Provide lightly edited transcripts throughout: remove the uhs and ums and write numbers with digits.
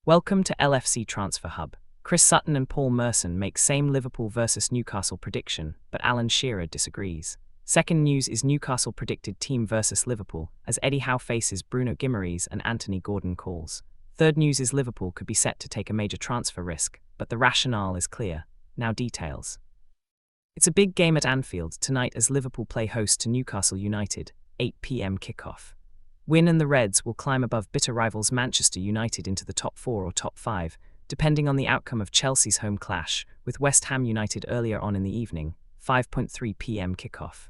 Welcome to LFC Transfer Hub. Chris Sutton and Paul Merson make same Liverpool versus Newcastle prediction, but Alan Shearer disagrees. Second news is Newcastle predicted team versus Liverpool, as Eddie Howe faces Bruno Guimaraes and Anthony Gordon calls. Third news is Liverpool could be set to take a major transfer risk, but the rationale is clear. Now details. It's a big game at Anfield tonight as Liverpool play host to Newcastle United, 8 p.m. kickoff. Win and the Reds will climb above bitter rivals Manchester United into the top 4 or top 5, depending on the outcome of Chelsea's home clash with West Ham United earlier on in the evening, 5:3 p.m. kickoff.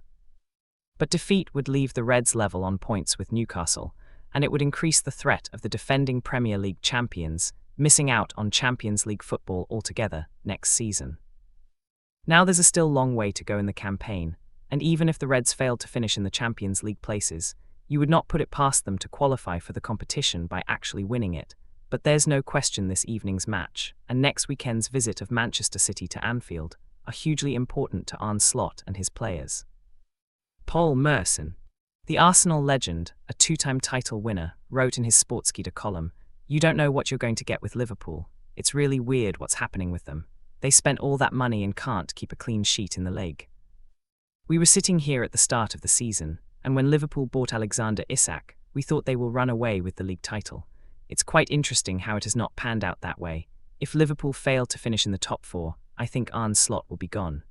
But defeat would leave the Reds level on points with Newcastle, and it would increase the threat of the defending Premier League champions missing out on Champions League football altogether next season. Now there's a still long way to go in the campaign, and even if the Reds failed to finish in the Champions League places, you would not put it past them to qualify for the competition by actually winning it. But there's no question this evening's match, and next weekend's visit of Manchester City to Anfield, are hugely important to Arne Slot and his players. Paul Merson, the Arsenal legend, a two-time title winner, wrote in his Sportskeeda column, "You don't know what you're going to get with Liverpool. It's really weird what's happening with them. They spent all that money and can't keep a clean sheet in the league. We were sitting here at the start of the season, and when Liverpool bought Alexander Isak, we thought they will run away with the league title. It's quite interesting how it has not panned out that way. If Liverpool fail to finish in the top 4, I think Arne Slot will be gone.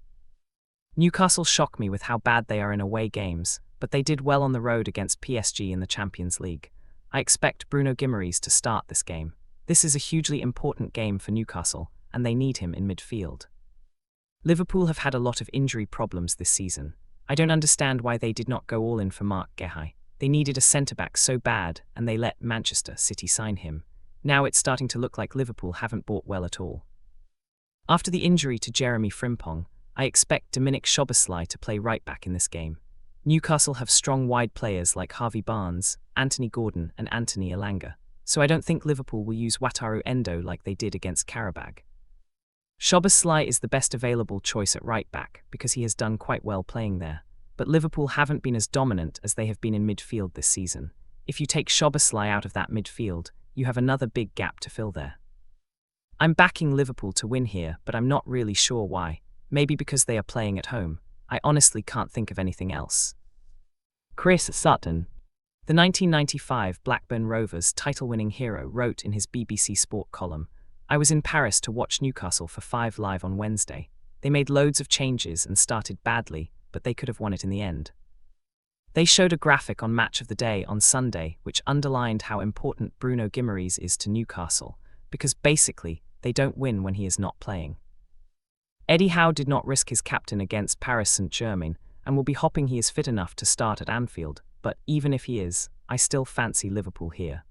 Newcastle shock me with how bad they are in away games, but they did well on the road against PSG in the Champions League. I expect Bruno Guimaraes to start this game. This is a hugely important game for Newcastle, and they need him in midfield. Liverpool have had a lot of injury problems this season. I don't understand why they did not go all in for Marc Guéhi. They needed a centre-back so bad, and they let Manchester City sign him. Now it's starting to look like Liverpool haven't bought well at all. After the injury to Jeremy Frimpong, I expect Dominic Szoboszlai to play right-back in this game. Newcastle have strong wide players like Harvey Barnes, Anthony Gordon and Anthony Elanga, so I don't think Liverpool will use Wataru Endo like they did against Qarabag. Szoboszlai is the best available choice at right-back because he has done quite well playing there, but Liverpool haven't been as dominant as they have been in midfield this season. If you take Szoboszlai out of that midfield, you have another big gap to fill there. I'm backing Liverpool to win here, but I'm not really sure why. Maybe because they are playing at home. I honestly can't think of anything else. Chris Sutton, the 1995 Blackburn Rovers title-winning hero, wrote in his BBC Sport column, "I was in Paris to watch Newcastle for 5 Live on Wednesday. They made loads of changes and started badly, but they could have won it in the end. They showed a graphic on Match of the Day on Sunday which underlined how important Bruno Guimaraes is to Newcastle, because basically they don't win when he is not playing. Eddie Howe did not risk his captain against Paris Saint-Germain and will be hoping he is fit enough to start at Anfield, but even if he is, I still fancy Liverpool here."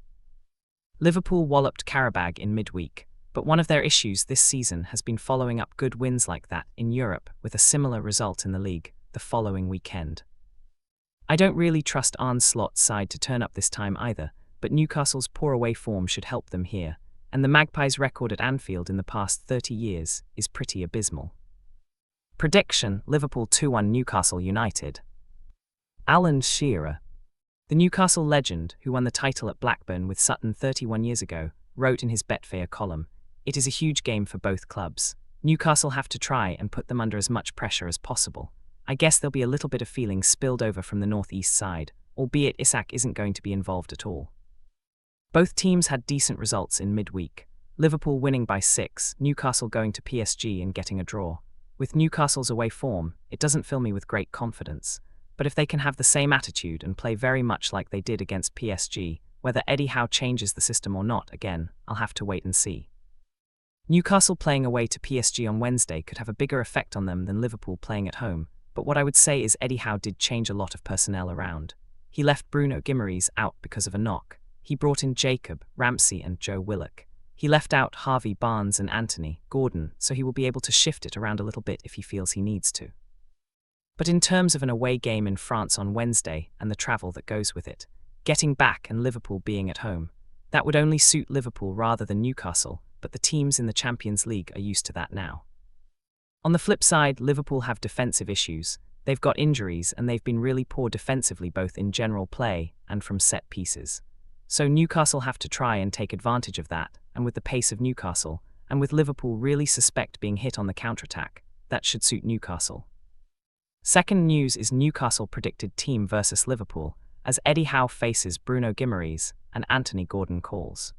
Liverpool walloped Qarabag in midweek, but one of their issues this season has been following up good wins like that in Europe with a similar result in the league the following weekend. I don't really trust Arne Slot's side to turn up this time either, but Newcastle's poor away form should help them here, and the Magpies' record at Anfield in the past 30 years is pretty abysmal. Prediction: Liverpool 2-1 Newcastle United. Alan Shearer, the Newcastle legend who won the title at Blackburn with Sutton 31 years ago, wrote in his Betfair column, "It is a huge game for both clubs. Newcastle have to try and put them under as much pressure as possible. I guess there'll be a little bit of feeling spilled over from the northeast side, albeit Isak isn't going to be involved at all." Both teams had decent results in midweek, Liverpool winning by 6, Newcastle going to PSG and getting a draw. With Newcastle's away form, it doesn't fill me with great confidence, but if they can have the same attitude and play very much like they did against PSG, whether Eddie Howe changes the system or not, again, I'll have to wait and see. Newcastle playing away to PSG on Wednesday could have a bigger effect on them than Liverpool playing at home, but what I would say is Eddie Howe did change a lot of personnel around. He left Bruno Guimaraes out because of a knock. He brought in Jacob, Ramsey and Joe Willock. He left out Harvey Barnes and Anthony Gordon, so he will be able to shift it around a little bit if he feels he needs to. But in terms of an away game in France on Wednesday and the travel that goes with it, getting back and Liverpool being at home, that would only suit Liverpool rather than Newcastle, but the teams in the Champions League are used to that now. On the flip side, Liverpool have defensive issues. They've got injuries and they've been really poor defensively both in general play and from set pieces. So Newcastle have to try and take advantage of that and with the pace of Newcastle, and with Liverpool really suspect being hit on the counter-attack, that should suit Newcastle. Second news is Newcastle predicted team versus Liverpool, as Eddie Howe faces Bruno Guimaraes and Anthony Gordon calls.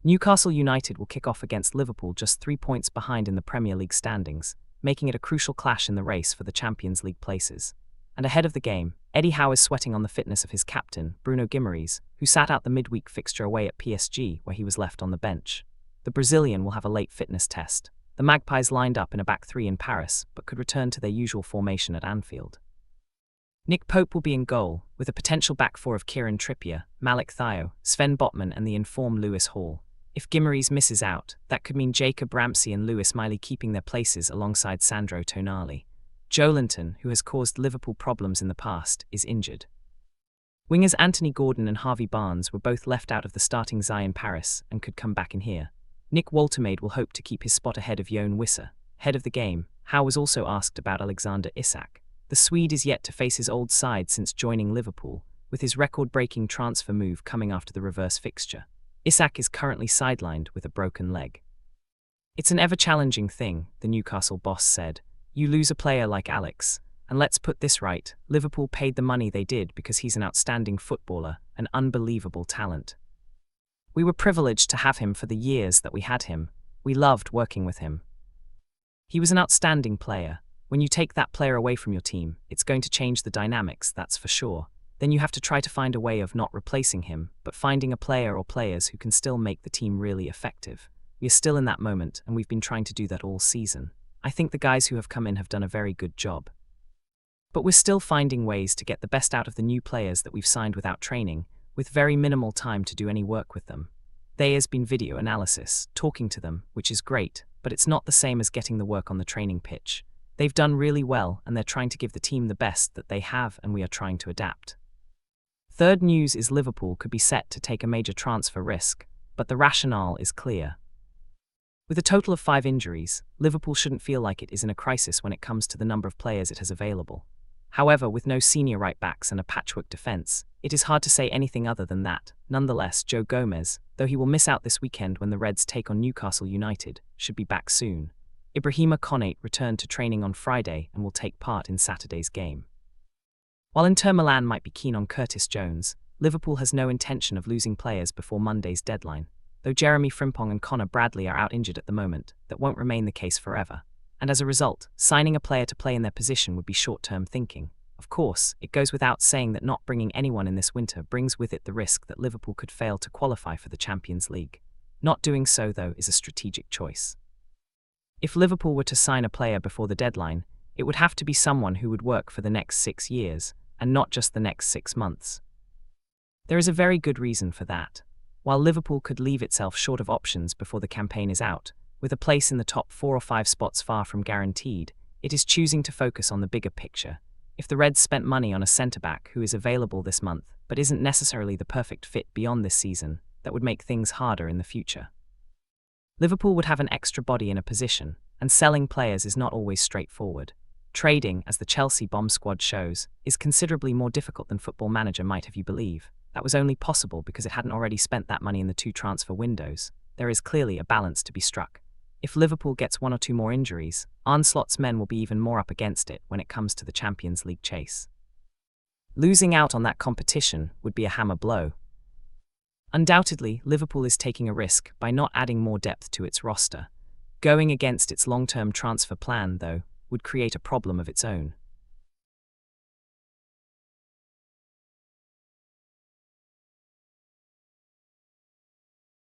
Newcastle United will kick off against Liverpool just 3 points behind in the Premier League standings, making it a crucial clash in the race for the Champions League places. And ahead of the game, Eddie Howe is sweating on the fitness of his captain, Bruno Guimaraes, who sat out the midweek fixture away at PSG, where he was left on the bench. The Brazilian will have a late fitness test. The Magpies lined up in a back three in Paris, but could return to their usual formation at Anfield. Nick Pope will be in goal, with a potential back four of Kieran Trippier, Malik Thiaw, Sven Botman and the informed Lewis Hall. If Guimaraes misses out, that could mean Jacob Ramsey and Lewis Miley keeping their places alongside Sandro Tonali. Joelinton, who has caused Liverpool problems in the past, is injured. Wingers Anthony Gordon and Harvey Barnes were both left out of the starting Xi in Paris and could come back in here. Nick Woltermaid will hope to keep his spot ahead of Jon Wisser. Head of the game, Howe was also asked about Alexander Isak. The Swede is yet to face his old side since joining Liverpool, with his record-breaking transfer move coming after the reverse fixture. Isak is currently sidelined with a broken leg. It's an ever-challenging thing, the Newcastle boss said. You lose a player like Alex, and let's put this right, Liverpool paid the money they did because he's an outstanding footballer, an unbelievable talent. We were privileged to have him for the years that we had him. We loved working with him. He was an outstanding player. When you take that player away from your team, it's going to change the dynamics, that's for sure. Then you have to try to find a way of not replacing him, but finding a player or players who can still make the team really effective. We are still in that moment, and we've been trying to do that all season. I think the guys who have come in have done a very good job. But we're still finding ways to get the best out of the new players that we've signed without training, with very minimal time to do any work with them. There has been video analysis, talking to them, which is great, but it's not the same as getting the work on the training pitch. They've done really well, and they're trying to give the team the best that they have, and we are trying to adapt. Third news is Liverpool could be set to take a major transfer risk, but the rationale is clear. With a total of 5 injuries, Liverpool shouldn't feel like it is in a crisis when it comes to the number of players it has available. However, with no senior right-backs and a patchwork defence, it is hard to say anything other than that. Nonetheless, Joe Gomez, though he will miss out this weekend when the Reds take on Newcastle United, should be back soon. Ibrahima Konate returned to training on Friday and will take part in Saturday's game. While Inter Milan might be keen on Curtis Jones, Liverpool has no intention of losing players before Monday's deadline. Though Jeremy Frimpong and Connor Bradley are out injured at the moment, that won't remain the case forever. And as a result, signing a player to play in their position would be short-term thinking. Of course, it goes without saying that not bringing anyone in this winter brings with it the risk that Liverpool could fail to qualify for the Champions League. Not doing so, though, is a strategic choice. If Liverpool were to sign a player before the deadline, it would have to be someone who would work for the next 6 years, and not just the next 6 months. There is a very good reason for that. While Liverpool could leave itself short of options before the campaign is out, with a place in the top 4 or 5 spots far from guaranteed, it is choosing to focus on the bigger picture. If the Reds spent money on a centre-back who is available this month, but isn't necessarily the perfect fit beyond this season, that would make things harder in the future. Liverpool would have an extra body in a position, and selling players is not always straightforward. Trading, as the Chelsea bomb squad shows, is considerably more difficult than Football Manager might have you believe. That was only possible because it hadn't already spent that money in the 2 transfer windows. There is clearly a balance to be struck. If Liverpool gets 1 or 2 more injuries, Arne Slot's men will be even more up against it when it comes to the Champions League chase. Losing out on that competition would be a hammer blow. Undoubtedly, Liverpool is taking a risk by not adding more depth to its roster. Going against its long-term transfer plan, though, would create a problem of its own.